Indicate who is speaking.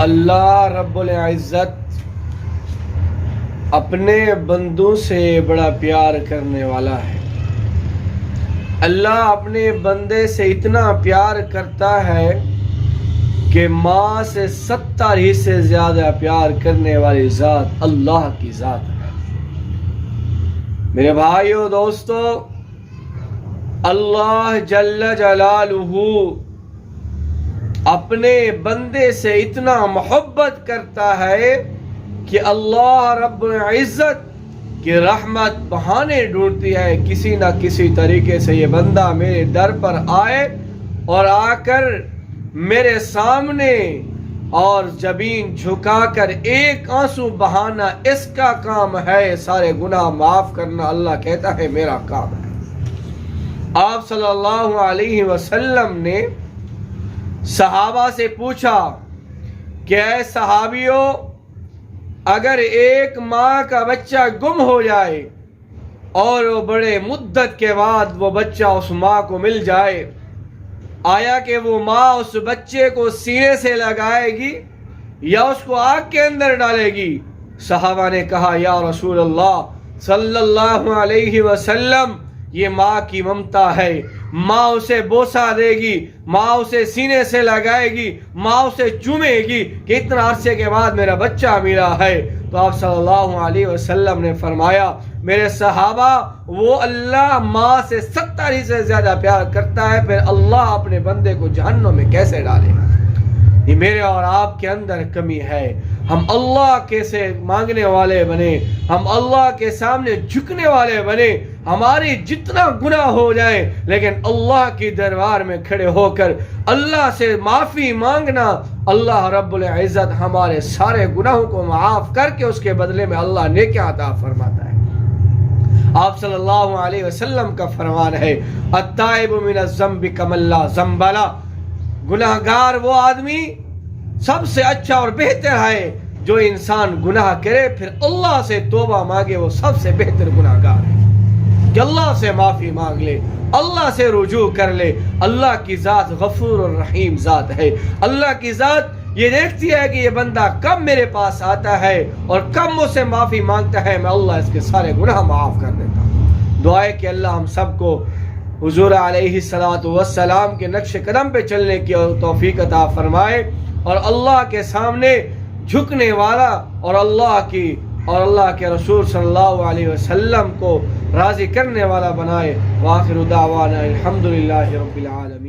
Speaker 1: اللہ رب العزت اپنے بندوں سے بڑا پیار کرنے والا ہے۔ اللہ اپنے بندے سے اتنا پیار کرتا ہے کہ ماں سے 70 ہی سے زیادہ پیار کرنے والی ذات اللہ کی ذات ہے۔ میرے بھائیو دوستو، اللہ جل جلالہ اپنے بندے سے اتنا محبت کرتا ہے کہ اللہ رب العزت کی رحمت بہانے ڈھونڈتی ہے، کسی نہ کسی طریقے سے یہ بندہ میرے در پر آئے اور آ کر میرے سامنے اور جبین جھکا کر ایک آنسو بہانا اس کا کام ہے، سارے گناہ معاف کرنا اللہ کہتا ہے میرا کام ہے۔ آپ صلی اللہ علیہ وسلم نے صحابہ سے پوچھا کہ اے صحابیوں، اگر ایک ماں کا بچہ گم ہو جائے اور وہ بڑے مدت کے بعد وہ بچہ اس ماں کو مل جائے، آیا کہ وہ ماں اس بچے کو سینے سے لگائے گی یا اس کو آگ کے اندر ڈالے گی؟ صحابہ نے کہا یا رسول اللہ صلی اللہ علیہ وسلم، یہ ماں کی ممتا ہے، ماں اسے بوسہ دے گی، ماں اسے سینے سے لگائے گی، ماں اسے چومے گی کہ اتنا عرصے کے بعد میرا بچہ ملا ہے۔ تو آپ صلی اللہ علیہ وسلم نے فرمایا میرے صحابہ، وہ اللہ ماں سے 70 ہی سے زیادہ پیار کرتا ہے، پھر اللہ اپنے بندے کو جہنم میں کیسے ڈالے گا؟ یہ میرے اور آپ کے اندر کمی ہے۔ ہم اللہ کے سے مانگنے والے بنے، ہم اللہ کے سامنے جھکنے والے بنے، ہماری جتنا گناہ ہو جائے لیکن اللہ کی دربار میں کھڑے ہو کر اللہ سے معافی مانگنا، اللہ رب العزت ہمارے سارے گناہوں کو معاف کر کے اس کے بدلے میں اللہ نیکیاں عطا فرماتا ہے۔ آپ صلی اللہ علیہ وسلم کا فرمان ہے التائب من الذنب کمن لا ذنب لہ، گناہگار وہ آدمی سب سے اچھا اور بہتر ہے جو انسان گناہ کرے پھر اللہ سے توبہ مانگے، وہ سب سے بہتر گناہگار ہے کہ اللہ سے معافی مانگ لے، اللہ سے رجوع کر لے۔ اللہ کی ذات غفور الرحیم ذات ہے۔ اللہ کی ذات یہ دیکھتی ہے کہ یہ بندہ کب میرے پاس آتا ہے اور کب مجھ سے معافی مانگتا ہے، میں اللہ اس کے سارے گناہ معاف کر دیتا ہوں۔ دعا ہے کہ اللہ ہم سب کو حضور علیہ السلام کے نقش قدم پہ چلنے کی توفیق عطا فرمائے اور اللہ کے سامنے جھکنے والا اور اللہ کے رسول صلی اللہ علیہ وسلم کو راضی کرنے والا بنائے۔ وآخر دعوانا الحمدللہ رب العالمین۔